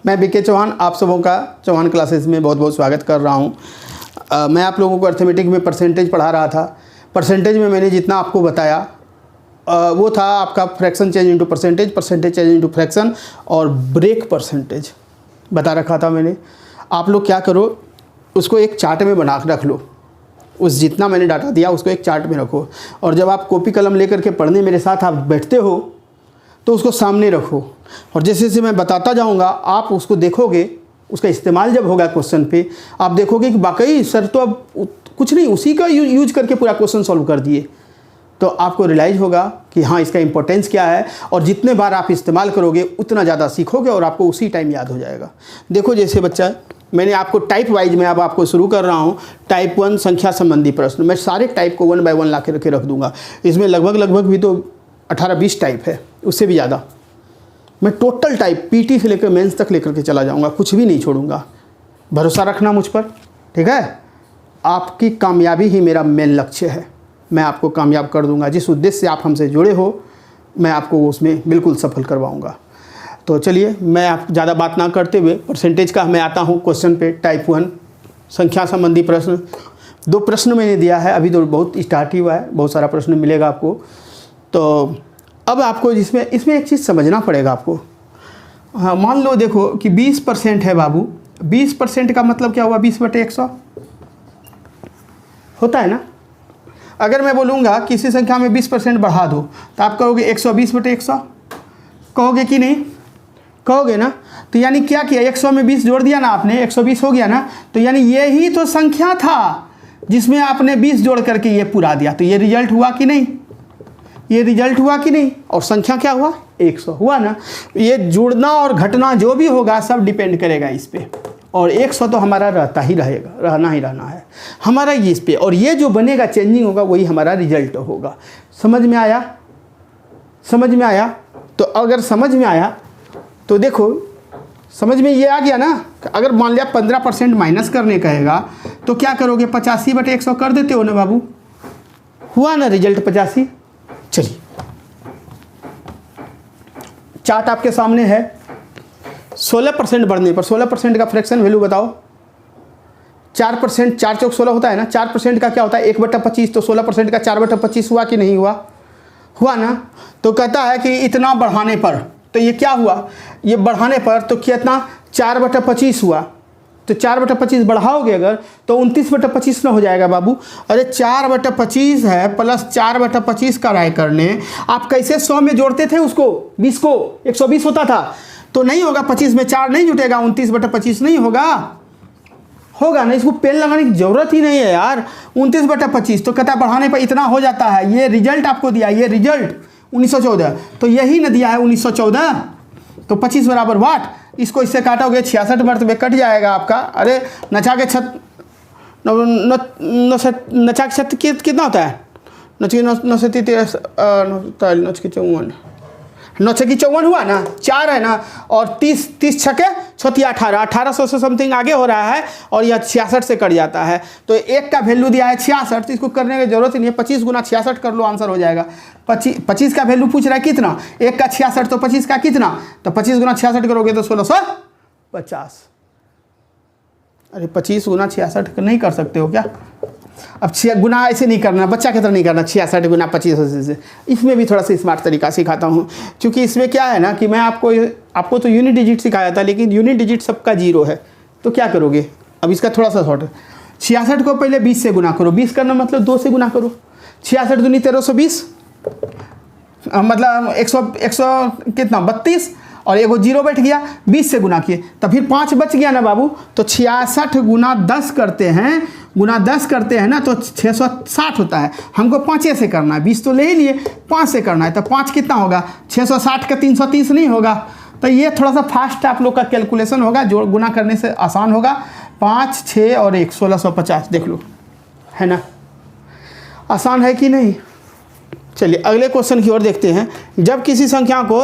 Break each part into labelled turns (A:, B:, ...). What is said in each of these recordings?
A: मैं बीके चौहान, आप सबों का चौहान क्लासेस में बहुत बहुत स्वागत कर रहा हूं। मैं आप लोगों को अर्थमेटिक में परसेंटेज पढ़ा रहा था। परसेंटेज में मैंने जितना आपको बताया वो था आपका fraction change into percentage, percentage change into fraction और ब्रेक परसेंटेज बता रखा था मैंने। आप लोग क्या करो, उसको एक चार्ट में बना रख लो। उस जितना मैंने डाटा दिया उसको एक चार्ट में रखो, और जब आप कॉपी कलम लेकर के पढ़ने मेरे साथ आप बैठते हो तो उसको सामने रखो, और जैसे जैसे मैं बताता जाऊंगा आप उसको देखोगे। उसका इस्तेमाल जब होगा क्वेश्चन पे आप देखोगे कि वाकई सर तो अब कुछ नहीं, उसी का यूज करके पूरा क्वेश्चन सॉल्व कर दिए। तो आपको रियलाइज़ होगा कि हाँ इसका इंपॉर्टेंस क्या है, और जितने बार आप इस्तेमाल करोगे उतना ज़्यादा सीखोगे और आपको उसी टाइम याद हो जाएगा। देखो जैसे बच्चा, मैंने आपको टाइप वाइज में अब आपको शुरू कर रहा हूँ। टाइप 1 संख्या संबंधी प्रश्न, मैं सारे टाइप को 1 बाय 1 ला के रख दूंगा। इसमें लगभग भी तो 18-20 टाइप है, उससे भी ज़्यादा। मैं टोटल टाइप पीटी से लेकर मेंस तक लेकर के चला जाऊंगा, कुछ भी नहीं छोड़ूंगा। भरोसा रखना मुझ पर, ठीक है। आपकी कामयाबी ही मेरा मेन लक्ष्य है। मैं आपको कामयाब कर दूंगा। जिस उद्देश्य से आप हमसे जुड़े हो मैं आपको उसमें बिल्कुल सफल करवाऊंगा। तो चलिए, मैं आप ज़्यादा बात ना करते हुए परसेंटेज का मैं आता हूँ क्वेश्चन पे। टाइप 1 संख्या संबंधी प्रश्न, 2 प्रश्न मैंने दिया है, अभी तो बहुत स्टार्ट ही हुआ है, बहुत सारा प्रश्न मिलेगा आपको। तो अब आपको इसमें एक चीज़ समझना पड़ेगा आपको। हाँ, मान लो देखो कि 20% है बाबू। 20% का मतलब क्या हुआ? 20/100 होता है ना। अगर मैं बोलूँगा किसी संख्या में 20% बढ़ा दो तो आप कहोगे 120/100, कहोगे कि नहीं? कहोगे ना। तो यानी क्या किया, 100 में 20 जोड़ दिया ना आपने, 120 हो गया ना। तो यानी ये ही तो संख्या था जिसमें आपने 20 जोड़ करके ये पूरा दिया। तो ये रिजल्ट हुआ कि नहीं? ये रिजल्ट हुआ कि नहीं? और संख्या क्या हुआ? 100 हुआ ना। ये जुड़ना और घटना जो भी होगा सब डिपेंड करेगा इस पे, और 100 तो हमारा रहता ही रहेगा, रहना ही रहना है हमारा ये इस पे, और ये जो बनेगा चेंजिंग होगा वही हमारा रिजल्ट होगा। समझ में आया? समझ में आया? तो अगर समझ में आया तो देखो, समझ में ये आ गया ना। अगर मान लिया 15% माइनस करने कहेगा तो क्या करोगे? 85/100 कर देते हो ना बाबू। हुआ ना रिजल्ट 85। चलिए, चार्ट आपके सामने है। 16% बढ़ने पर 16% का फ्रैक्शन वैल्यू बताओ। 4%, 4 चौक 16 होता है ना। 4% का क्या होता है? 1/25। तो 16% का 4/25 हुआ कि नहीं हुआ? हुआ ना। तो कहता है कि इतना बढ़ाने पर, तो ये क्या हुआ? ये बढ़ाने पर तो कितना? 4/25 हुआ। तो 4/25 बढ़ाओगे अगर तो 29/25 ना हो जाएगा बाबू। अरे 4/25 है प्लस 4/25 का राय करने आप कैसे 100 में जोड़ते थे उसको? 20 को 120 होता था तो नहीं होगा। 25 में 4 नहीं जुटेगा, 29/25 नहीं होगा। होगा ना। इसको पेन लगाने की जरूरत ही नहीं है यार। 29/25 तो कहता है बढ़ाने पर इतना हो जाता है। ये रिजल्ट आपको दिया, ये रिजल्ट 1914, तो यही न दिया है 1914। तो 25 बराबर वाट, इसको इससे काटोगे 66 मरतबे कट जाएगा आपका। अरे नचा के छत, नचा के छत कितना होता है? 9 हुआ ना, 4 है ना, और 30 छके 18, 1800 से समथिंग आगे हो रहा है, और यह 66 से कट जाता है। तो 1 का वैल्यू दिया है 66, तो इसको करने की जरूरत ही नहीं है। 25 गुना 66 कर लो, आंसर हो जाएगा। 25 का वैल्यू पूछ रहा है कितना? 1 का 66, तो 25 का कितना? तो 25 गुना 66 करोगे तो 1650। अरे 25 गुना 66 नहीं कर सकते हो क्या? अब 6 गुना ऐसे नहीं करना, बच्चा की तरह नहीं करना। 66 गुना 25 से। इसमें भी थोड़ा सा स्मार्ट तरीका सिखाता हूँ, क्योंकि इसमें क्या है ना कि मैं आपको तो यूनिट डिजिट सिखाया था, लेकिन यूनिट डिजिट सबका 0 है। तो क्या करोगे? अब इसका थोड़ा सा शॉर्ट। 66 को पहले 20 से गुना करो। 20 करना मतलब 2 से गुना करो। 66 दूनी 1320, मतलब 100 कितना? 32, और एगो 0 बैठ गया। 20 से गुना किए तो फिर 5 बच गया ना बाबू। तो 66 गुना 10 करते हैं ना, तो 660 होता है। हमको 5 से करना है, 20 तो ले ही लिए, 5 से करना है। तो 5 कितना होगा? 660 का 330 नहीं होगा। तो ये थोड़ा सा फास्ट आप लोग का कैलकुलेशन होगा, जोड़ गुना करने से आसान होगा। 5, 6 और 1, 1650। देख लो, है ना, आसान है कि नहीं? चलिए अगले क्वेश्चन की ओर देखते हैं। जब किसी संख्या को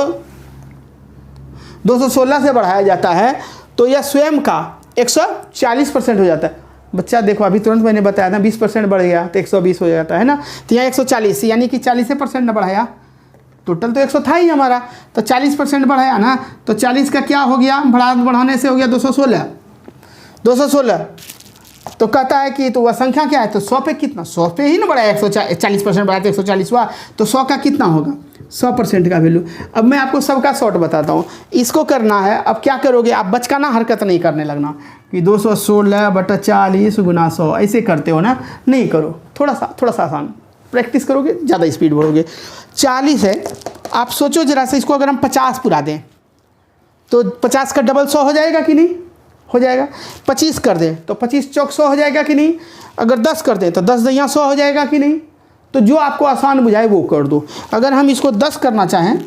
A: 216 से बढ़ाया जाता है तो यह स्वयं का 140% हो जाता है। बच्चा देखो, अभी तुरंत मैंने बताया था 20% बढ़ गया तो 120 हो जाता है ना। तो यहाँ 140, यानी कि 40% न बढ़ाया, टोटल तो 100 था ही हमारा, तो 40% बढ़ाया ना, तो 40 का क्या हो गया, बढ़ाने से हो गया 216। 216 तो कहता है कि तो वह संख्या क्या है, तो 100 पे कितना, 100 पे ही ना बढ़ाया, 140% बढ़ाया तो 140 हुआ, तो 100 का कितना होगा, 100% का वैल्यू। अब मैं आपको सबका शॉर्ट बताता हूँ, इसको करना है। अब क्या करोगे आप, बचकाना हरकत नहीं करने लगना कि 216/40 गुना 100 ऐसे करते हो ना, नहीं करो, थोड़ा सा आसान प्रैक्टिस करोगे ज़्यादा स्पीड बढ़ोगे। 40 है, आप सोचो जरा से, इसको अगर हम 50 पुरा दें तो 50 का डबल 100 हो जाएगा कि नहीं, हो जाएगा। 25 कर दें तो 25 चौक 100 हो जाएगा कि नहीं, अगर 10 कर दें तो 10 दहिया 100 हो जाएगा कि नहीं। तो जो आपको आसान बुझाए वो कर दो। अगर हम इसको 10 करना चाहें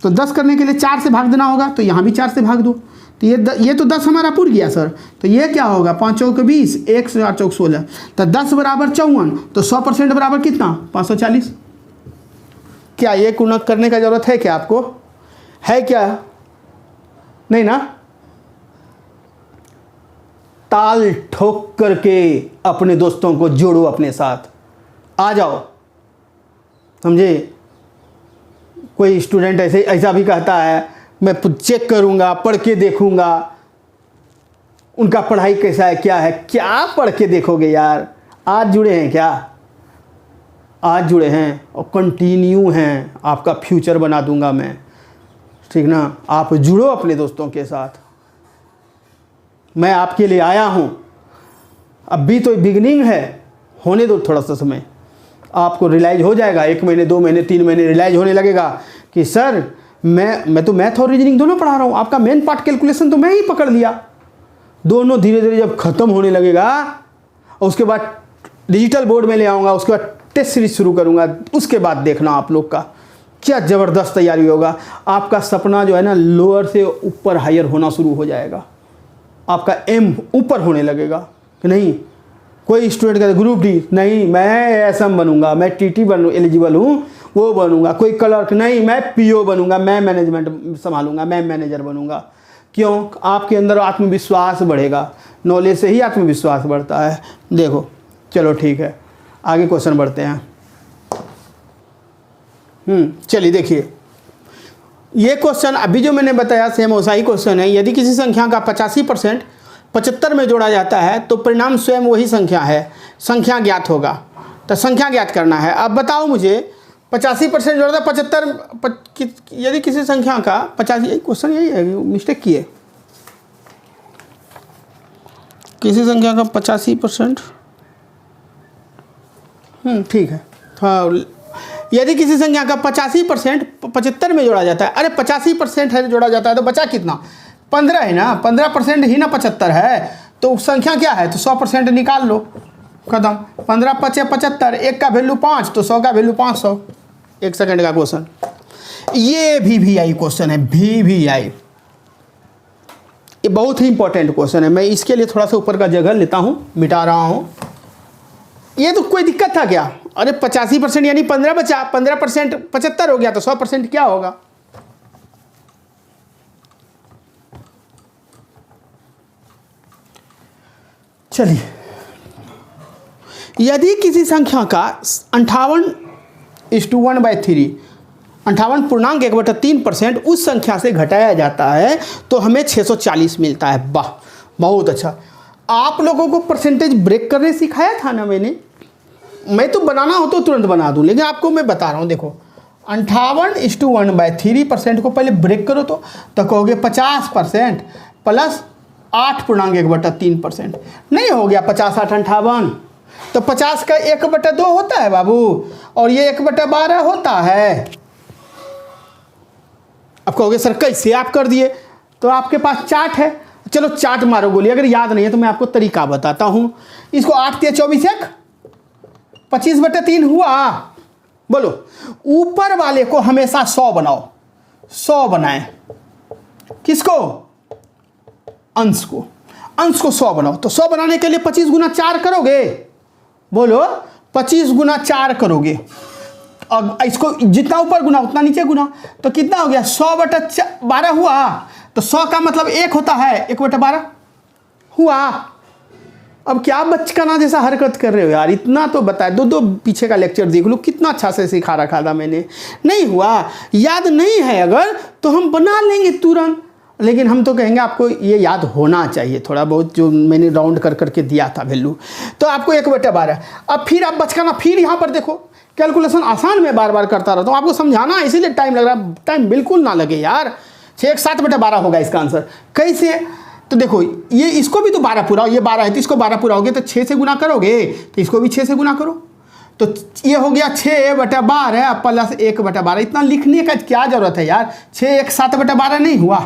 A: तो 10 करने के लिए 4 से भाग देना होगा, तो यहाँ भी 4 से भाग दो, तो ये तो 10 हमारा पूर गया सर, तो ये क्या होगा, 5 चौक 20, 1 4 चौक 16, तो 10 बराबर 54, तो 100% बराबर कितना, 540। क्या ये गुणक करने का जरूरत है क्या आपको, है क्या, नहीं ना। ताल ठोक करके अपने दोस्तों को जोड़ो अपने साथ, आ जाओ, समझे। कोई स्टूडेंट ऐसा भी कहता है मैं चेक करूंगा, पढ़ के देखूंगा उनका पढ़ाई कैसा है, क्या है, क्या पढ़ के देखोगे यार, आज जुड़े हैं क्या, आज जुड़े हैं और कंटिन्यू हैं, आपका फ्यूचर बना दूंगा मैं, ठीक ना। आप जुड़ो अपने दोस्तों के साथ, मैं आपके लिए आया हूं। अभी तो बिगिनिंग है, होने दो थोड़ा सा समय, आपको रियलाइज हो जाएगा, 1 महीने 2 महीने 3 महीने रियलाइज होने लगेगा कि सर मैं तो मैथ और रीजनिंग दोनों पढ़ा रहा हूँ, आपका मेन पार्ट कैलकुलेशन तो मैं ही पकड़ लिया। दोनों धीरे धीरे जब ख़त्म होने लगेगा और उसके बाद डिजिटल बोर्ड में ले आऊँगा, उसके बाद टेस्ट सीरीज शुरू करूँगा, उसके बाद देखना आप लोग का क्या ज़बरदस्त तैयारी होगा। आपका सपना जो है ना लोअर से ऊपर हायर होना शुरू हो जाएगा, आपका एम ऊपर होने लगेगा कि नहीं। कोई स्टूडेंट कहते ग्रुप डी, नहीं मैं एएसएम बनूंगा, मैं टीटी एलिजिबल हूँ वो बनूंगा। कोई क्लर्क, नहीं मैं पीओ बनूंगा, मैं मैनेजमेंट संभालूंगा, मैं मैनेजर बनूंगा। क्यों, आपके अंदर आत्मविश्वास बढ़ेगा, नॉलेज से ही आत्मविश्वास बढ़ता है। देखो चलो ठीक है, आगे क्वेश्चन बढ़ते हैं। चलिए देखिए, ये क्वेश्चन अभी जो मैंने बताया सेम वैसा ही क्वेश्चन है। यदि किसी संख्या का 85% 75 में जोड़ा जाता है तो परिणाम स्वयं वही संख्या है, संख्या ज्ञात होगा। तो संख्या ज्ञात करना है। अब बताओ मुझे 85% जोड़ा था 75, यदि किसी संख्या का 85, क्वेश्चन यही है, मिस्टेक की है। किसी संख्या का 85%, ठीक है, हाँ। यदि किसी संख्या का 85% 75 में जोड़ा जाता है, अरे 85% है जोड़ा जाता है तो बचा कितना, 15 है ना, 15% ही ना 75 है, तो संख्या क्या है, तो 100% निकाल लो, खत्म। 15 × 75, 1 का वैल्यू 5, तो 100 का वैल्यू 500। 1 सेकंड का क्वेश्चन, ये VVI क्वेश्चन है, VVI, ये बहुत ही इंपॉर्टेंट क्वेश्चन है। मैं इसके लिए थोड़ा सा ऊपर का जगह लेता हूँ, मिटा रहा हूँ। ये तो कोई दिक्कत था क्या, अरे 85% यानी 15 बचा, 15% 75 हो गया, तो 100% क्या होगा। चलिए, यदि किसी संख्या का 58:1/3 58.1/3% उस संख्या से घटाया जाता है तो हमें 640 मिलता है। वाह, बहुत अच्छा। आप लोगों को परसेंटेज ब्रेक करने सिखाया था ना मैंने, मैं तो बनाना हो तो तुरंत बना दूं, लेकिन आपको मैं बता रहा हूं। देखो 58:1/3% को पहले ब्रेक करो तो कहोगे 50% प्लस 8.1/3%, नहीं हो गया 50 8 58, तो 50 का 1/2 होता है बाबू, और ये 1/12 होता है। अब कहोगे सर कैसे आप कर दिए, तो आपके पास चार्ट है, चलो चार्ट मारो गोली। अगर याद नहीं है तो मैं आपको तरीका बताता हूं। इसको 8 × 24 1 25/3 हुआ। बोलो, ऊपर वाले को हमेशा 100 बनाओ, 100 बनाए, किसको, अंश को, अंश को 100 बनाओ। तो 100 बनाने के लिए 25 × 4 करोगे, बोलो 25 × 4 करोगे, और इसको जितना ऊपर गुना उतना नीचे गुना, तो कितना हो गया 100/12 हुआ। तो 100 का मतलब 1 होता है, 1/12 हुआ। अब क्या बचकाना जैसा हरकत कर रहे हो यार, इतना तो बताए, दो पीछे का लेक्चर देख लो कितना अच्छा से सिखा रखा था मैंने। नहीं हुआ, याद नहीं है अगर तो हम बना लेंगे तुरंत, लेकिन हम तो कहेंगे आपको ये याद होना चाहिए थोड़ा बहुत, जो मैंने राउंड कर करके दिया था वैल्यू। तो आपको 1/12। अब फिर आप बचकाना, फिर यहाँ पर देखो कैलकुलेशन आसान मैं बार बार करता रहता हूँ, आपको समझाना इसीलिए टाइम लग रहा है, टाइम बिल्कुल ना लगे यार। 6 7/12 होगा इसका आंसर। कैसे? तो देखो ये इसको भी तो 12 पूरा, ये 12 है तो इसको 12 पूरा हो गया, तो 6 से गुना करोगे तो इसको भी 6 से गुना करो, तो ये हो गया 6/12 प्लस 1/12। इतना लिखने का क्या जरूरत है यार, 6 1 7/12 नहीं हुआ,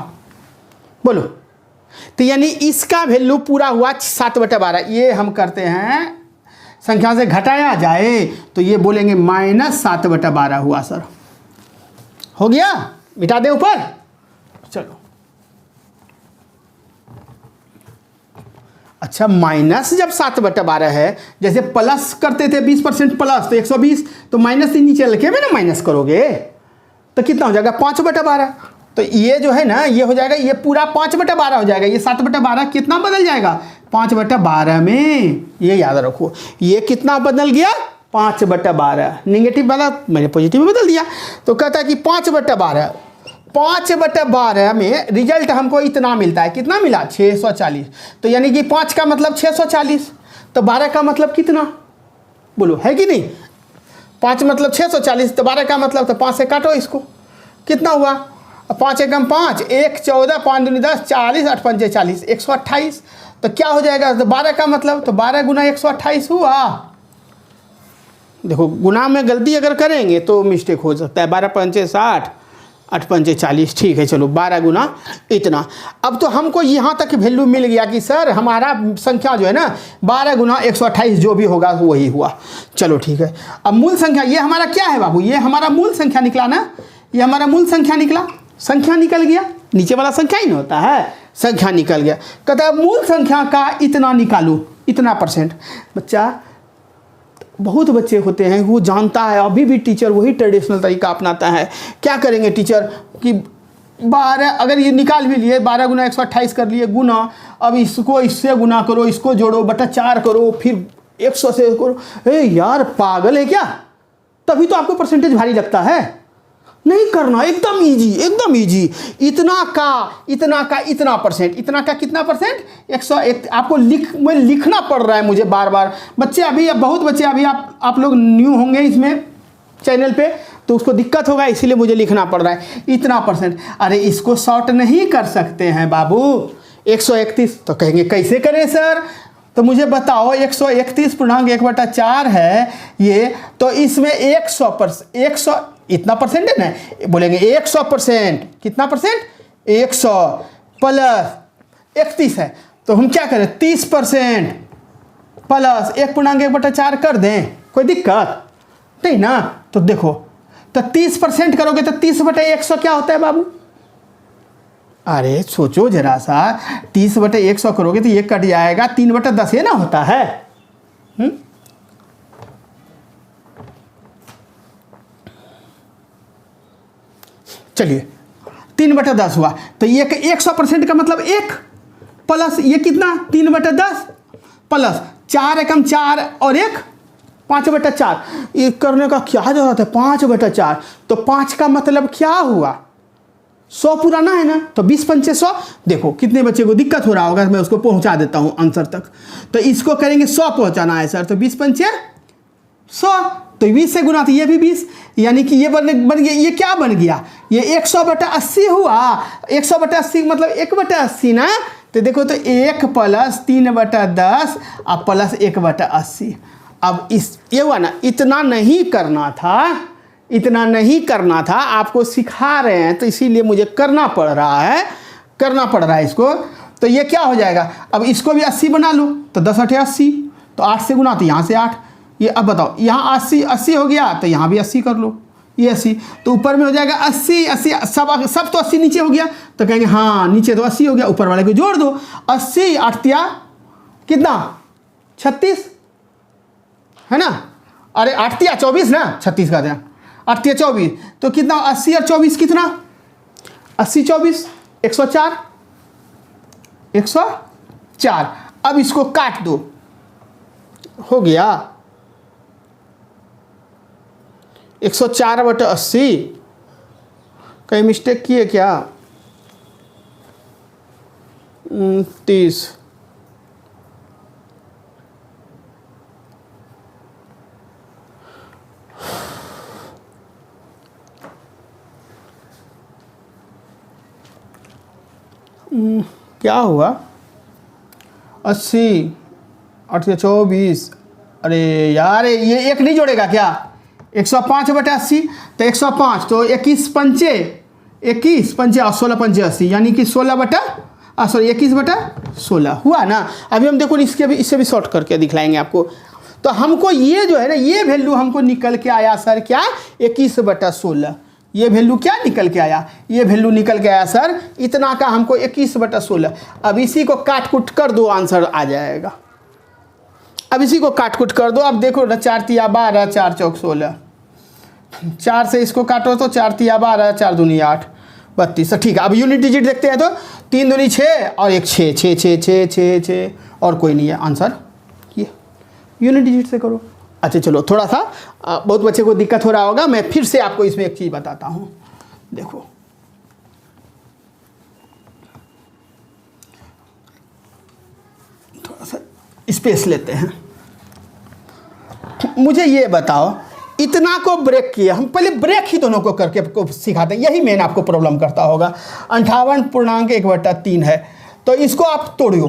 A: बोलो। तो यानी इसका वैल्यू पूरा हुआ 7/12। ये हम करते हैं संख्या से घटाया जाए तो ये बोलेंगे -7/12 हुआ सर। हो गया, मिटा दे ऊपर, चलो। अच्छा माइनस जब 7/12 है, जैसे प्लस करते थे 20% प्लस तो 120, तो माइनस से नीचे लगे में ना माइनस करोगे तो कितना हो जाएगा 5/12। तो ये जो है ना ये हो जाएगा, ये पूरा 5/12 हो जाएगा, ये 7/12 कितना बदल जाएगा 5/12 में, ये याद रखो। ये कितना बदल गया 5/12, निगेटिव वाला मैंने पॉजिटिव में बदल दिया। तो कहता है कि 5/12 में रिजल्ट हमको इतना मिलता है, कितना मिला 640। तो यानी कि 5 का मतलब 640, तो 12 का मतलब कितना, बोलो है कि नहीं। 5 मतलब 640, तो 12 का मतलब, तो 5 से काटो इसको, कितना हुआ 5 एकम 5, 1 14, 5 दूनी 10, 40, 8 पंचे 40, 128। तो क्या हो जाएगा, तो 12 का मतलब, तो 12 गुना 128 हुआ। देखो गुना में गलती अगर करेंगे तो मिस्टेक हो सकता है। 12 पंचे 60, 8 पंचे 40, ठीक है चलो 12 गुना इतना। अब तो हमको यहाँ तक वैल्यू मिल गया कि सर हमारा संख्या जो है ना 12 गुना 128 जो भी होगा वही हुआ। चलो ठीक है, अब मूल संख्या ये हमारा क्या है बाबू, ये हमारा मूल संख्या निकला ना, ये हमारा मूल संख्या निकला, संख्या निकल गया, नीचे वाला संख्या ही नहीं होता है, संख्या निकल गया। कहता है मूल संख्या का इतना निकालो, इतना %। बच्चा बहुत बच्चे होते हैं वो जानता है, अभी भी टीचर वही ट्रेडिशनल तरीका अपनाता है। क्या करेंगे टीचर कि 12 अगर ये निकाल भी लिए, 12 गुना 128 कर लिए गुना, अब इसको इससे गुना करो, इसको जोड़ो बटा 4 करो, फिर 100 से करो। यार पागल है क्या, तभी तो आपको परसेंटेज भारी लगता है। नहीं करना, एकदम इजी, एकदम इजी। इतना का इतना %, इतना का कितना %, 101। आपको लिखना पड़ रहा है मुझे बार बार। बच्चे अभी बहुत बच्चे अभी आप लोग न्यू होंगे इसमें चैनल पे, तो उसको दिक्कत होगा, इसीलिए मुझे लिखना पड़ रहा है इतना %। अरे इसको शॉर्ट नहीं कर सकते हैं बाबू 131, तो कहेंगे कैसे करें सर, तो मुझे बताओ 131.1/4 है ये, तो इसमें 100 इतना % है ना, बोलेंगे 100%, कितना %, 100 प्लस 31 है, तो हम क्या करें 30% प्लस 1.1/4 कर दें, कोई दिक्कत नहीं ना। तो देखो तो 30% करोगे तो 30/100 क्या होता है बाबू, अरे सोचो जरा सा, 30/100 करोगे तो ये कट जाएगा, 3/10 ये ना होता है। चलिए 3/10 हुआ, तो ये 100% का मतलब 1 प्लस ये कितना 3/10 प्लस 4 एकम 4 और 1 5/4। ये करने का क्या जरूरत है 5/4, तो 5 का मतलब क्या हुआ 100 पुराना है ना, तो 20 पंचे 100। देखो कितने बच्चे को दिक्कत हो रहा होगा, मैं उसको पहुंचा देता हूं आंसर तक। तो इसको करेंगे 100 पहुंचाना है सर, तो 20 पंचे 100, तो 20 से गुना, तो ये भी 20, यानी कि ये बन गया, ये क्या बन गया, ये 100/80 हुआ। 100/80 मतलब 1/80 ना, तो देखो तो 1 प्लस 3/10 और प्लस 1/80। अब इस ये हुआ ना, इतना नहीं करना था, इतना नहीं करना था, आपको सिखा रहे हैं तो इसीलिए मुझे करना पड़ रहा है इसको। तो ये क्या हो जाएगा, अब इसको भी 80 बना लो, तो 10 8 80, तो 8 से गुना, तो यहाँ से 8, ये अब बताओ यहाँ 80 हो गया, तो यहाँ भी 80 कर लो, ये 80, तो ऊपर में हो जाएगा 80 सब तो 80 नीचे हो गया, तो कहेंगे हाँ नीचे तो 80 हो गया, ऊपर वाले को जोड़ दो 80 8 कितना 36 है ना, अरे 8 24 ना, 36 का था 8 24, तो कितना 80 और 24 कितना 80 24 104। अब इसको काट दो, हो गया 104/80। कहीं मिस्टेक किए क्या? 30। क्या हुआ? 80 8 या 24। अरे यार ये एक नहीं जोड़ेगा क्या? 105/80 तो 105 तो 21 पंचे 21 और 16 पंचे 80 यानी कि 21/16 हुआ ना। अभी हम देखो इससे भी शॉर्ट करके दिखलाएंगे आपको। तो हमको ये जो है ना ये वैल्यू हमको निकल के आया सर क्या? 21/16। ये वैल्यू क्या निकल के आया? ये वैल्यू निकल के आया सर इतना का हमको 21/16। अब इसी को काट कुट कर दो, आंसर आ जाएगा। अब इसी को काट कुट कर दो। अब देखो ना 4 तिया 12 4 चौक 16। 4 से इसको काटो तो 4 तिया 12 4 दूनी 8 32। तो ठीक है। अब यूनिट डिजिट देखते हैं तो 3 दूनी 6 और 1 6 6 6 6 6 6 और कोई नहीं है आंसर। ये यूनिट डिजिट से करो। अच्छा चलो, थोड़ा सा बहुत बच्चे को दिक्कत हो रहा होगा, मैं फिर से आपको इसमें एक चीज़ बताता हूँ। देखो थोड़ा सा स्पेस लेते हैं। मुझे ये बताओ इतना को ब्रेक किया, हम पहले ब्रेक ही दोनों को करके आपको सिखाते हैं, यही मेन आपको प्रॉब्लम करता होगा। 58.1/3 है तो इसको आप तोड़ियो।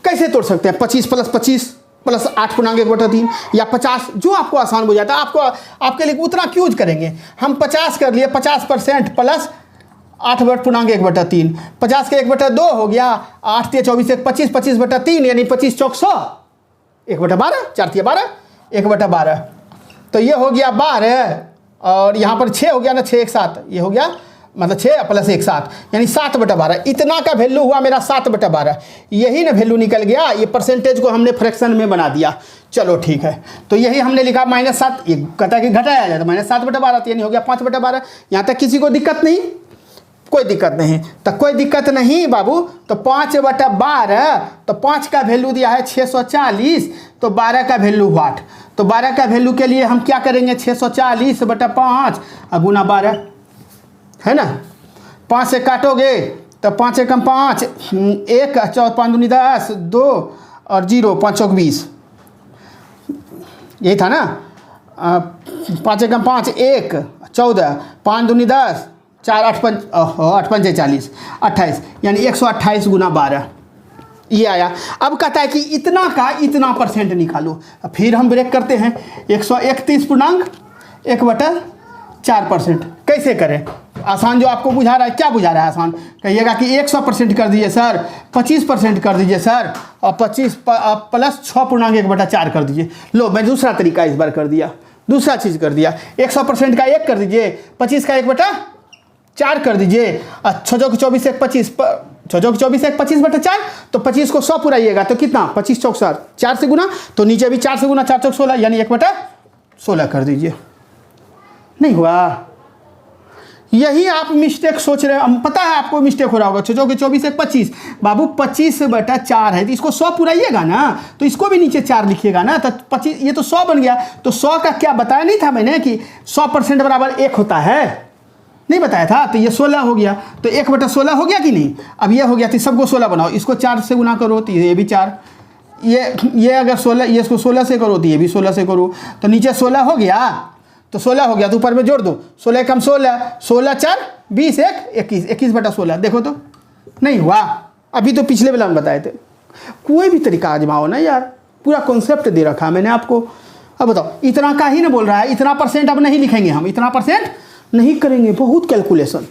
A: कैसे तोड़ सकते हैं? 25 + 25 + 8.1/3 या 50, जो आपको आसान हो जाता है। आपको आपके लिए उतना क्यों करेंगे? हम 50 कर लिए, 50% प्लस 8.1/3 50 के 1/2 हो गया। 8 तिया 24 1 25 25/3 यानी 25 चौक 100 1/12 4 तिया 12 1/12। तो ये हो गया 12 और यहाँ पर 6 हो गया ना, 6 1 7 ये हो गया, मतलब 6 + 1 7 यानी 7/12। इतना का वैल्यू हुआ मेरा 7/12। यही ना वैल्यू निकल गया। ये परसेंटेज को हमने फ्रैक्शन में बना दिया। चलो ठीक है, तो यही हमने लिखा -7। ये कहता है कि घटाया जाए तो -7/12 तो यानी हो गया 5/12। यहाँ तक किसी को दिक्कत नहीं? कोई दिक्कत नहीं। तो कोई दिक्कत नहीं बाबू। तो 5/12 तो 5 का वैल्यू दिया है 640 तो 12 का वैल्यू 8। तो 12 का वैल्यू के लिए हम क्या करेंगे? 640/5 गुना 12 है ना। 5 से काटोगे तो 5 एकम 5 1 4 5 दूनी 10 2 और 0 5 चौक 20 यही था ना। 5 एकम 5 1 14 5 दूनी 10 4 8 5 8 5 40 28 यानी 128 गुना 12 ये आया। अब कहता है कि इतना का इतना परसेंट निकालो। फिर हम ब्रेक करते हैं। 131.1/4%। कैसे करें? आसान जो आपको बुझा रहा है, क्या बुझा रहा है आसान? कहिएगा कि 100% कर दीजिए सर, 25% कर दीजिए सर और 25 प्लस 6.1/4 कर दीजिए। लो मैं दूसरा तरीका इस बार कर दिया, दूसरा चीज़ कर दिया। 100% का 1 कर दीजिए, 25 का 1/4 कर दीजिए। 6 चौक 24 1 25 6 चौक 24 1 25/4 तो 25 को 100 पुराइएगा तो कितना? 25 चौक 4 से गुना, तो नीचे भी 4 से गुना 4 चौक 16 यानी 1/16 कर दीजिए। नहीं हुआ? यही आप मिस्टेक सोच रहे हैं। पता है आपको मिस्टेक हो रहा होगा। 6 चौक 24 1 25 बाबू 25/4 है तो इसको 100 पुराइएगा ना, तो इसको भी नीचे 4 लिखिएगा ना। तो 25 ये तो 100 बन गया। तो 100 का क्या बताया नहीं था मैंने कि 100% बराबर 1 होता है? नहीं बताया था। तो ये 16 हो गया, तो 1/16 हो गया कि नहीं? अब ये हो गया तो सबको 16 बनाओ। इसको 4 से गुना करो तो ये भी 4, ये अगर 16 ये इसको 16 से करो तो ये भी 16 से करो, तो नीचे 16 हो गया। तो 16 हो गया तो ऊपर में जोड़ दो। 16 कम 16 16 4 20 1 21 21/16। देखो तो नहीं हुआ। अभी तो पिछले वाला में बताए थे। कोई भी तरीका आजमाओ ना यार, पूरा कॉन्सेप्ट दे रखा है मैंने आपको। अब बताओ इतना का ही ना बोल रहा है। इतना परसेंट अब नहीं लिखेंगे हम, इतना परसेंट नहीं करेंगे। बहुत कैलकुलेशन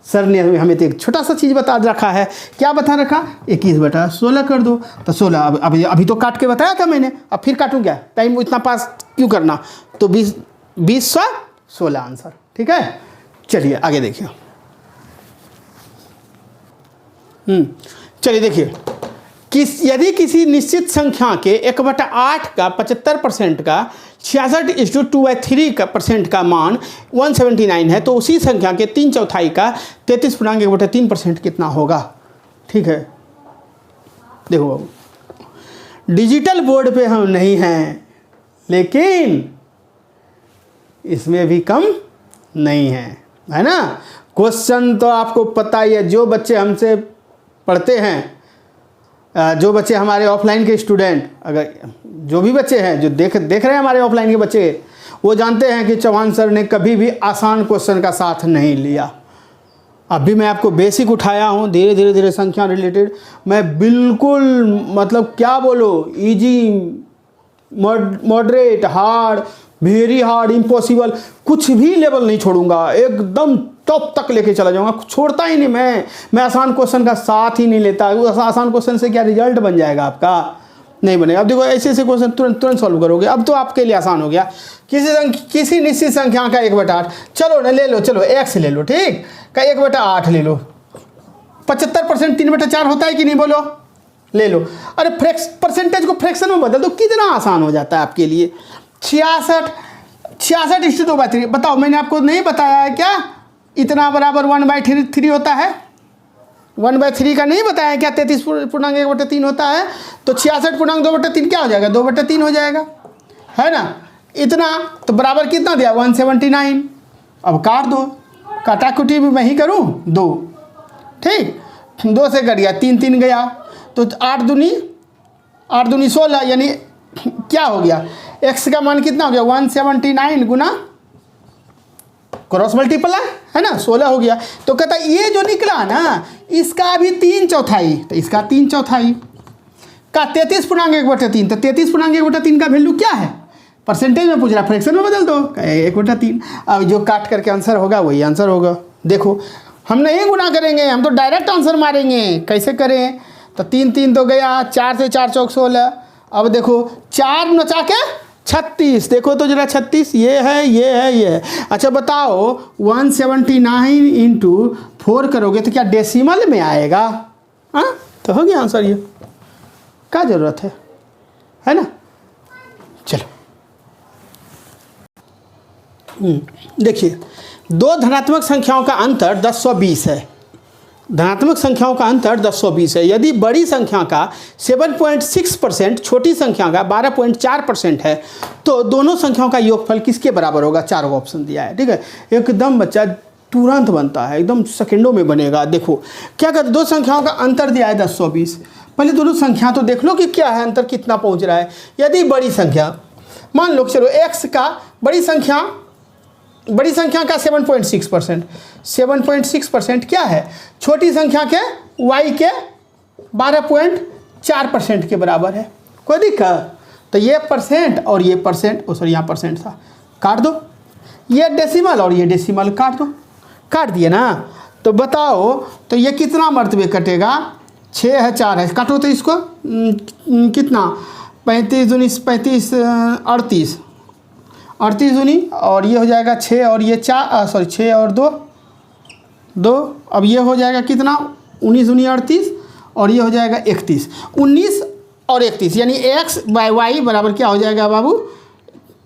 A: सर ने हमें तो एक छोटा सा चीज़ बता रखा है। क्या बता रखा? 21/16 कर दो। तो 16 अभी तो काट के बताया था मैंने, अब फिर काटूँ क्या? टाइम इतना पास क्यों करना? तो 20/16 आंसर। ठीक है, चलिए आगे देखिए। चलिए देखिए, यदि किसी निश्चित संख्या के 1/8 का 75% का 66:2/3% का मान 179 है तो उसी संख्या के 3/4 का 33.1/3% कितना होगा? ठीक है, देखो बाबू डिजिटल बोर्ड पे हम नहीं हैं, लेकिन इसमें भी कम नहीं है ना। क्वेश्चन तो आपको पता ही है, जो बच्चे हमसे पढ़ते हैं, जो बच्चे हमारे ऑफलाइन के स्टूडेंट, अगर जो भी बच्चे हैं जो देख रहे हैं हमारे ऑफलाइन के बच्चे, वो जानते हैं कि चौहान सर ने कभी भी आसान क्वेश्चन का साथ नहीं लिया। अभी मैं आपको बेसिक उठाया हूँ, धीरे धीरे संख्या रिलेटेड मैं बिल्कुल मतलब क्या बोलो, easy, moderate, hard, very hard, impossible, कुछ भी लेवल नहीं छोड़ूंगा, एकदम टॉप तक लेके चला जाऊंगा, छोड़ता ही नहीं मैं आसान क्वेश्चन का साथ ही नहीं लेता। उस आसान क्वेश्चन से क्या रिजल्ट बन जाएगा आपका? नहीं बनेगा। अब देखो ऐसे क्वेश्चन तुरंत सॉल्व करोगे। अब तो आपके लिए आसान हो गया, किसी निश्चित संख्या का 1/8, चलो ना ले लो, चलो x ले लो, ठीक का 1/8 ले लो। 75% 3/4 होता है कि नहीं, बोलो, ले लो। अरे परसेंटेज को फ्रैक्शन में बदल दो, कितना आसान हो जाता है आपके लिए। 66/2/3, बताओ, मैंने आपको नहीं बताया है क्या इतना बराबर 1/3 होता है? 1/3 का नहीं बताया क्या 33.1/3 होता है? तो 66.2/3 क्या हो जाएगा? 2/3 हो जाएगा, है ना। इतना तो बराबर कितना दिया? 179। अब काट दो, काटाकुटी भी मैं ही करूँ, 2, ठीक, 2 से कट गया, 3 गया, तो 8 दूनी 16, यानी क्या हो गया? x का मान कितना हो गया? 179 गुना क्रॉस मल्टीपल है ना, 16 हो गया। तो कहता ये जो निकला ना, इसका भी 3/4, तो इसका 3/4 का 33.1/3, तो 33.1/3 का वैल्यू क्या है? परसेंटेज में पूछ रहा, फ्रैक्शन में बदल दो, 1/3। अब जो काट करके आंसर होगा वही आंसर होगा। देखो हम नहीं गुना करेंगे, हम तो डायरेक्ट आंसर मारेंगे। कैसे करें? तो 3 तो गया, 4 से 4 चौक 16। अब देखो 4 नचा के 36, देखो तो जरा 36, ये है। अच्छा बताओ 179 इंटू 4 करोगे तो क्या डेसिमल में आएगा? हाँ, तो हो गया आंसर। ये क्या ज़रूरत है ना। चलो देखिए, दो धनात्मक संख्याओं का अंतर 1020 है। धनात्मक संख्याओं का अंतर 1020 है। यदि बड़ी संख्या का 7.6%, छोटी संख्या का 12.4% है, तो दोनों संख्याओं का योगफल किसके बराबर होगा? 4 ऑप्शन दिया है, ठीक है। एकदम बच्चा तुरंत बनता है, एकदम सेकंडों में बनेगा। देखो क्या कहते, दो संख्याओं का अंतर दिया है 1020। पहले दोनों संख्या तो देख लो कि क्या है, अंतर कितना पहुंच रहा है। यदि बड़ी संख्या, मान लो चलो x का, बड़ी संख्या का 7.6%, 7.6% क्या है? छोटी संख्या के y के 12.4% के बराबर है। कोई दिक्कत? तो ये परसेंट और ये परसेंट, सॉरी यहाँ परसेंट था, काट दो। ये डेसिमल और ये डेसिमल काट दो, काट दिए ना। तो बताओ तो ये कितना मर्तबे कटेगा? 6 है, 4 है, काटो तो इसको कितना? 35 दूनी 35, 38 दूनी, और ये हो जाएगा 6 और ये 4, सॉरी 6 और 2। अब ये हो जाएगा कितना? 19 दूनी 38, और ये हो जाएगा 31। 19 और 31 यानी x/y बराबर क्या हो जाएगा बाबू?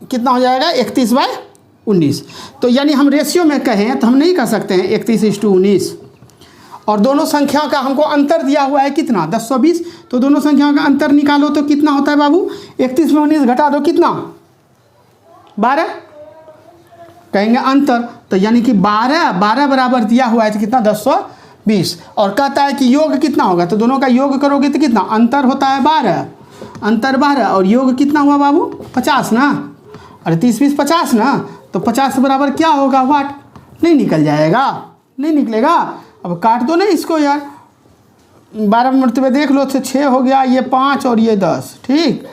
A: कितना हो जाएगा? 31/19। तो यानी हम रेशियो में कहें तो हम नहीं कर सकते हैं 31:19। और दोनों संख्या का हमको अंतर दिया हुआ है कितना? 1020। तो दोनों संख्याओं का अंतर निकालो तो कितना होता है बाबू? 31 में 19 घटा दो, कितना? 12। कहेंगे अंतर, तो यानी कि 12 बराबर दिया हुआ है तो कितना? 1020। और कहता है कि योग कितना होगा? तो दोनों का योग करोगे तो कितना? अंतर होता है 12, अंतर 12, और योग कितना हुआ बाबू? 50 ना। अरे 30 20 50 ना। तो 50 बराबर क्या होगा? वाट? नहीं निकल जाएगा, नहीं निकलेगा। अब काट दो ना इसको यार, 12 मरतबे देख लो तो 6 हो गया, ये 5 और ये 10, ठीक।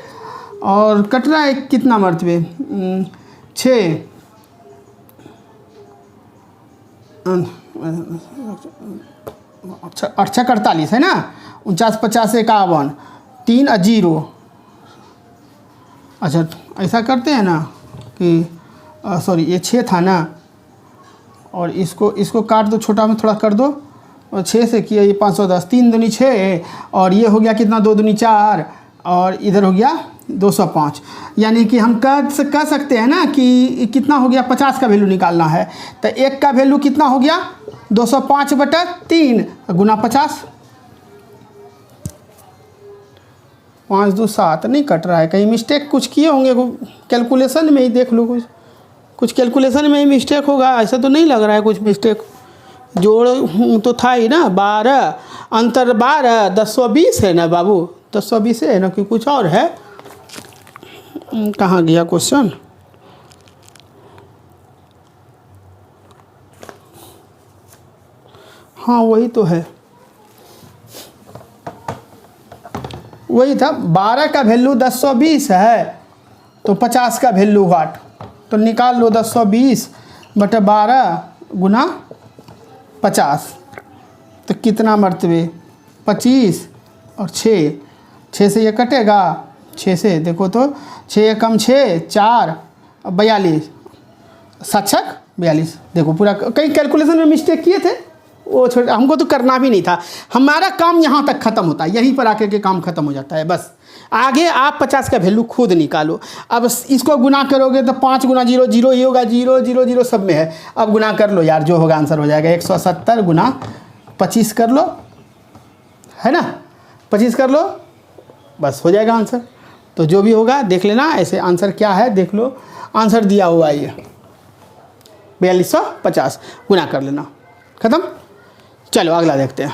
A: और कट रहा है कितना मरतबे? 6, अच्छा 48 है ना। 49 50 51, 3 और 0। अच्छा ऐसा करते हैं ना कि सॉरी ये 6 था ना, और इसको काट दो, छोटा में थोड़ा कर दो, और 6 से किया ये 510, 3 दूनी 6, और ये हो गया कितना? 2 दूनी 4, और इधर हो गया 205। यानी कि हम कह सकते हैं ना कि कितना हो गया? 50 का वैल्यू निकालना है, तो 1 का वैल्यू कितना हो गया? 205/3 गुना 50। 5 2 7 नहीं कट रहा है, कहीं मिस्टेक कुछ किए होंगे, कैलकुलेशन में ही देख लो, कुछ कैलकुलेशन में ही मिस्टेक होगा, ऐसा तो नहीं लग रहा है कुछ मिस्टेक। जोड़ तो था ही ना, 12 अंतर 12 1020 है ना बाबू, 1020 है ना कि कुछ और है। कहाँ गया क्वेश्चन? हाँ वही तो है, वही था। 12 का वैल्यू 1020 है तो 50 का वैल्यू व्हाट, तो निकाल लो 1020 बटा 12 गुना 50, तो कितना मरतबे 25 और 6 से ये कटेगा, 6 से देखो तो 6 कम 6 4 42 7 42। देखो पूरा कहीं कैलकुलेशन में मिस्टेक किए थे, वो छोड़, हमको तो करना भी नहीं था, हमारा काम यहाँ तक ख़त्म होता है, यहीं पर आके के काम ख़त्म हो जाता है बस। आगे आप 50 का वैल्यू खुद निकालो। अब इसको गुना करोगे तो 5 गुना 0 0 ही होगा, 0 0 0 सब में है। अब गुना कर लो यार, जो होगा आंसर हो जाएगा। 170 गुना 25 कर लो, है ना, 25 कर लो, बस हो जाएगा आंसर। तो जो भी होगा देख लेना, ऐसे आंसर क्या है देख लो, आंसर दिया हुआ है ये 4250, गुना कर लेना, ख़त्म। चलो अगला देखते हैं।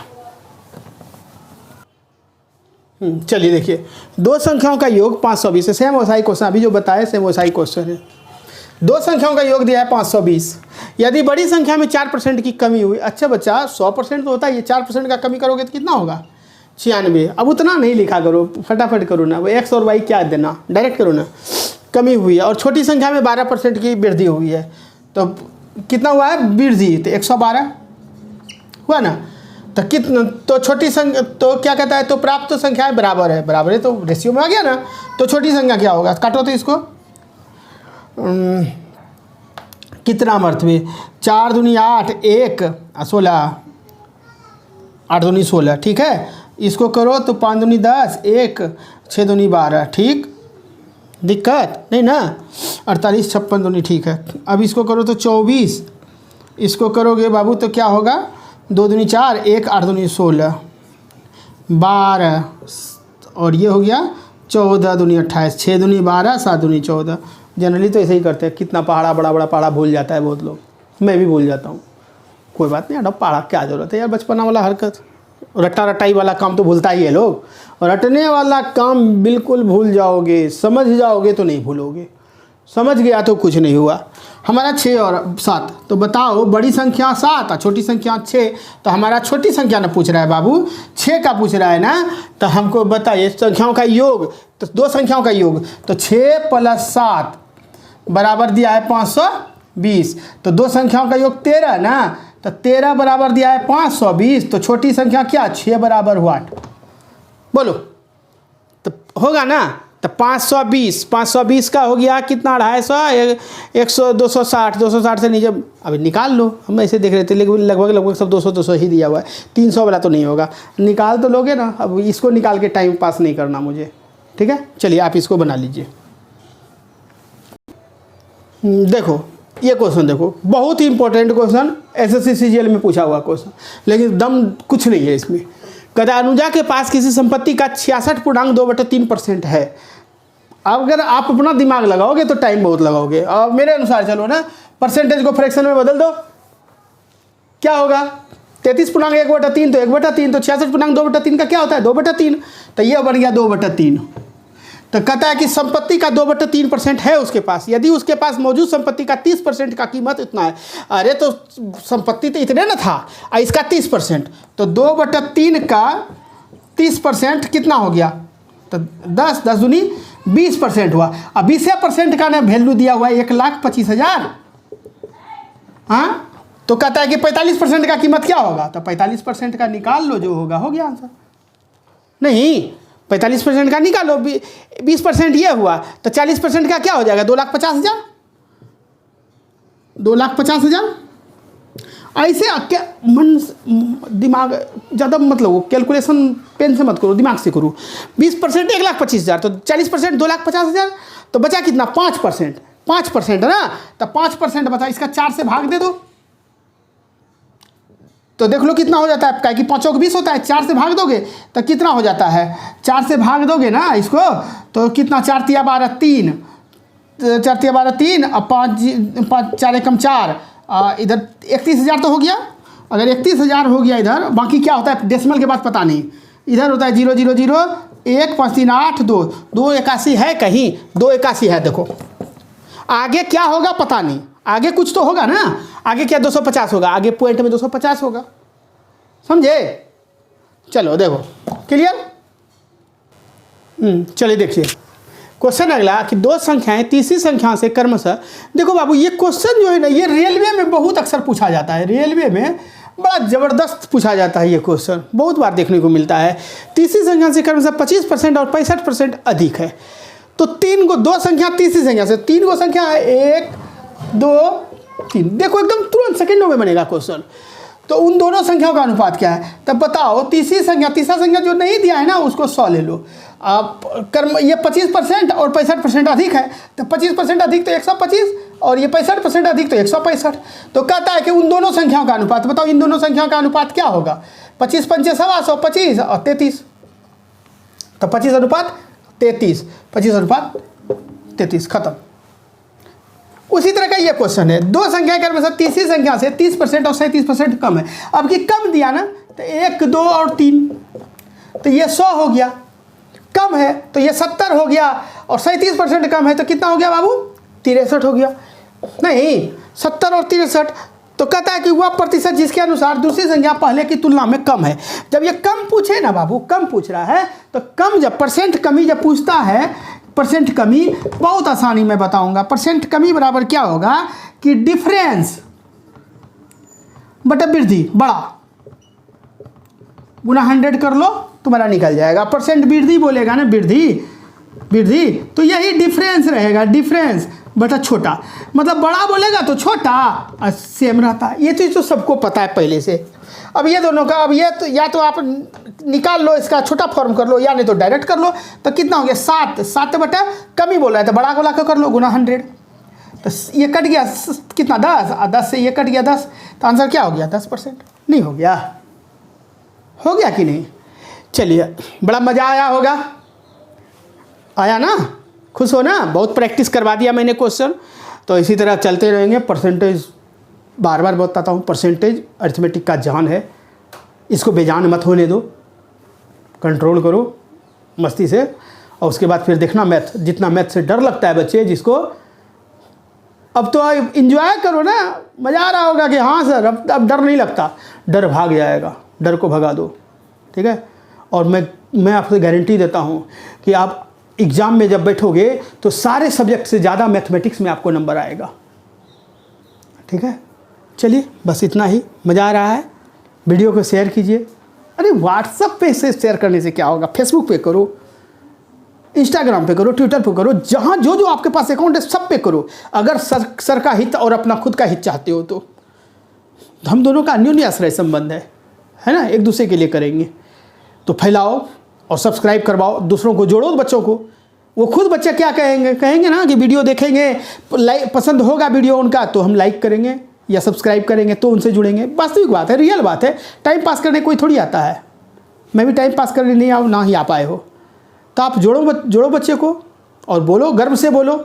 A: चलिए देखिए, दो संख्याओं का योग 520 है। सेम वैसा ही क्वेश्चन अभी जो बताया, सेम वैसा ही क्वेश्चन है। दो संख्याओं का योग दिया है 520। यदि बड़ी संख्या में 4% की कमी हुई, अच्छा बच्चा 100% तो होता है, ये 4% का कमी करोगे तो कितना होगा 96। अब उतना नहीं लिखा करो, फटाफट करो ना, वो x और y क्या देना, डायरेक्ट करो ना। कमी हुई है और छोटी संख्या में 12% की वृद्धि हुई है, तो कितना हुआ है वृद्धि, तो 112 हुआ ना। तो कितना, तो छोटी संख्या तो क्या कहता है, तो प्राप्त संख्याएं बराबर है, बराबर है तो रेशियो में आ गया ना। तो छोटी संख्या क्या होगा, काटो तो इसको, कितना मरतबे 4 दूनी 8 1 16, 8 दूनी 16, ठीक है। इसको करो तो 5 दूनी 10 1 6 दूनी 12, ठीक, दिक्कत नहीं ना। 48 56 दूनी, ठीक है। अब इसको करो तो 24, इसको करोगे बाबू तो क्या होगा, 2 दूनी 4 1 8 दूनी 16 12, और ये हो गया 14 दूनी 28 6 दूनी 12 7 दूनी 14। जनरली तो ऐसे ही करते हैं, कितना पहाड़ा बड़ा बड़ा पहाड़ा भूल जाता है बहुत लोग, मैं भी भूल जाता हूँ। कोई बात नहीं, अडब पहाड़ा क्या ज़रूरत है यार, बचपना वाला हरकत, रट्टा रटाई वाला काम तो भूलता ही है लोग, और रटने वाला काम बिल्कुल भूल जाओगे, समझ जाओगे तो नहीं भूलोगे। समझ गया तो कुछ नहीं हुआ। हमारा 6 और 7, तो बताओ बड़ी संख्या 7 और छोटी संख्या 6, तो हमारा छोटी संख्या ना पूछ रहा है बाबू, 6 का पूछ रहा है ना। तो हमको बताइए संख्याओं का योग, तो दो संख्याओं का योग, तो 6 + 7 बराबर दिया है 520, तो दो संख्याओं का योग 13 ना, तो 13 बराबर दिया है 520, तो छोटी संख्या क्या 6 बराबर हुआ, बोलो तो होगा ना। तो 520 का हो गया कितना, 250 100 260 से नीचे अभी निकाल लो। हम ऐसे देख रहे थे लेकिन लगभग सब 200 ही दिया हुआ है, 300 वाला तो नहीं होगा, निकाल तो लोगे ना। अब इसको निकाल के टाइम पास नहीं करना मुझे, ठीक है। चलिए आप इसको बना लीजिए। देखो ये क्वेश्चन देखो, बहुत ही इंपॉर्टेंट क्वेश्चन, SSC CGL में पूछा हुआ क्वेश्चन, लेकिन दम कुछ नहीं है इसमें। कहता अनुजा के पास किसी संपत्ति का 66.2/3% है। अगर आप अपना दिमाग लगाओगे तो टाइम बहुत लगाओगे, और मेरे अनुसार चलो ना, परसेंटेज को फ्रैक्शन में बदल दो, क्या होगा 33.1/3, तो 1/3, तो 66.2/3 का क्या होता है 2/3, तो ये बन गया 2/3। तो कहता है कि संपत्ति का 2/3% है उसके पास। यदि उसके पास मौजूद संपत्ति का 30% का कीमत इतना है, अरे तो संपत्ति तो इतने ना था, इसका 30%, तो 2/3 का 30% कितना हो गया, तो 10 दूनी 20% हुआ। अब 20% का ना वैल्यू दिया हुआ है 1,25,000। हाँ, तो कहता है कि 45% का कीमत क्या होगा, तो 45% का निकाल लो, जो होगा हो गया आंसर। नहीं, 45% का निकालो, 20% ये हुआ, तो 40% का क्या हो जाएगा 2,50,000। 2,50,000 ऐसे क्या मन दिमाग ज़्यादा मतलब कैलकुलेशन पेन से मत करो, दिमाग से करो। 20% 1,25,000, तो 40% 2,50,000, तो बचा कितना 5% है ना। तो 5% बचा, इसका 4 से भाग दे दो, तो देख लो कितना हो जाता है आपका, कि 5 चौक 20 होता है, 4 से भाग दोगे तो कितना हो जाता है, 4 से भाग दोगे ना इसको तो कितना, 4 तिया 12 3, 4 तिया 12 3, अब 5 4 एकम 4, इधर 31,000 तो हो गया। अगर 31,000 हो गया इधर, बाकी क्या होता है डेसिमल के बाद पता नहीं, इधर होता है 0 0 0 1 5 3 8 2, 281 है कहीं, 281 है। देखो आगे क्या होगा पता नहीं, आगे कुछ तो होगा ना, आगे क्या 250 होगा, आगे पॉइंट में 250 होगा, समझे। चलो देखो क्लियर। चलिए देखिए क्वेश्चन अगला कि दो संख्याएं तीसरी संख्या से क्रमशः, देखो बाबू ये क्वेश्चन जो है ना ये रेलवे में बहुत अक्सर पूछा जाता है, रेलवे में बड़ा ज़बरदस्त पूछा जाता है ये क्वेश्चन, बहुत बार देखने को मिलता है। तीसरी संख्या से क्रमशः 25% और 65% अधिक है। तो दो संख्या तीसरी संख्या से, 3 को संख्या है 1 2 3, देखो एकदम तुरंत सेकेंडों में बनेगा क्वेश्चन। तो उन दोनों संख्याओं का अनुपात क्या है, तब बताओ। तीसरा संख्या जो नहीं दिया है ना उसको 100 ले लो। आप कर्म ये 25% और 65% अधिक है, तो 25% अधिक तो 125 और ये 65% अधिक तो 165। तो कहता है कि उन दोनों संख्याओं का अनुपात बताओ, इन दोनों संख्याओं का अनुपात क्या होगा। 25 पंचे 125 25 और 33, तो 25 अनुपात 33, 25 अनुपात 33, खत्म। उसी तरह का ये क्वेश्चन है, दो संख्या का मतलब तीसरी संख्या से 30% और 37% कम है। अब कि कम दिया ना तो 1 2 और 3, तो ये 100 हो गया, कम है तो ये 70 हो गया, और 37% कम है तो कितना हो गया बाबू, 63 हो गया। नहीं 70 और 63, तो कहता है कि वह प्रतिशत जिसके अनुसार दूसरी संख्या पहले की तुलना में कम है। जब ये कम पूछे ना बाबू, कम पूछ रहा है तो कम, जब परसेंट कमी जब पूछता है, परसेंट कमी बहुत आसानी में बताऊंगा। परसेंट कमी बराबर क्या होगा कि डिफरेंस बटा वृद्धि बड़ा, गुना 100 कर लो तुम्हारा निकल जाएगा। परसेंट वृद्धि बोलेगा ना, वृद्धि तो यही डिफरेंस रहेगा, डिफरेंस बटा छोटा, मतलब बड़ा बोलेगा तो छोटा सेम रहता है। ये चीज़ तो सबको पता है पहले से। अब ये दोनों का, अब ये तो या तो आप निकाल लो, इसका छोटा फॉर्म कर लो, या नहीं तो डायरेक्ट कर लो। तो कितना हो गया 7 बटा कमी बोल रहा है तो बड़ा को ला कर लो गुना 100, तो ये कट गया कितना 10, और 10 से ये कट गया 10, तो आंसर क्या हो गया 10%। नहीं हो गया, हो गया कि नहीं। चलिए बड़ा मज़ा आया होगा, आया ना, खुश हो ना, बहुत प्रैक्टिस करवा दिया मैंने क्वेश्चन। तो इसी तरह चलते रहेंगे। परसेंटेज बार बार बताता हूँ, परसेंटेज अरिथमेटिक का जान है, इसको बेजान मत होने दो, कंट्रोल करो मस्ती से। और उसके बाद फिर देखना मैथ, जितना मैथ से डर लगता है बच्चे जिसको, अब तो इंजॉय करो ना, मज़ा आ रहा होगा कि हाँ सर अब डर नहीं लगता, डर भाग जाएगा, डर को भगा दो, ठीक है। और मैं आपसे गारंटी देता हूँ कि आप एग्ज़ाम में जब बैठोगे तो सारे सब्जेक्ट से ज़्यादा मैथमेटिक्स में आपको नंबर आएगा, ठीक है। चलिए बस इतना ही, मज़ा आ रहा है, वीडियो को शेयर कीजिए। अरे व्हाट्सएप पे से शेयर करने से क्या होगा, फेसबुक पे करो, इंस्टाग्राम पे करो, ट्विटर पे करो, जहाँ जो आपके पास अकाउंट है सब पे करो। अगर सर का हित और अपना खुद का हित चाहते हो तो हम दोनों का अन्योन्य आश्रय संबंध है ना, एक दूसरे के लिए करेंगे। तो फैलाओ और सब्सक्राइब करवाओ, दूसरों को जोड़ो बच्चों को। वो खुद बच्चे क्या कहेंगे ना कि वीडियो देखेंगे, पसंद होगा वीडियो उनका तो हम लाइक करेंगे या सब्सक्राइब करेंगे, तो उनसे जुड़ेंगे। वास्तविक बात है, रियल बात है। टाइम पास करने कोई थोड़ी आता है, मैं भी टाइम पास करने नहीं आऊँ, ना ही आ पाए हो। तो आप जोड़ो बच्चे को और बोलो, गर्व से बोलो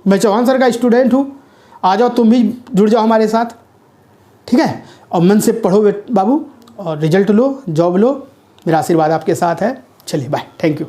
A: मैं चौहान सर का स्टूडेंट हूँ, आ जाओ तुम भी जुड़ जाओ हमारे साथ, ठीक है। और मन से पढ़ो बाबू, और रिजल्ट लो, जॉब लो, मेरा आशीर्वाद आपके साथ है। चलिए बाय, थैंक यू।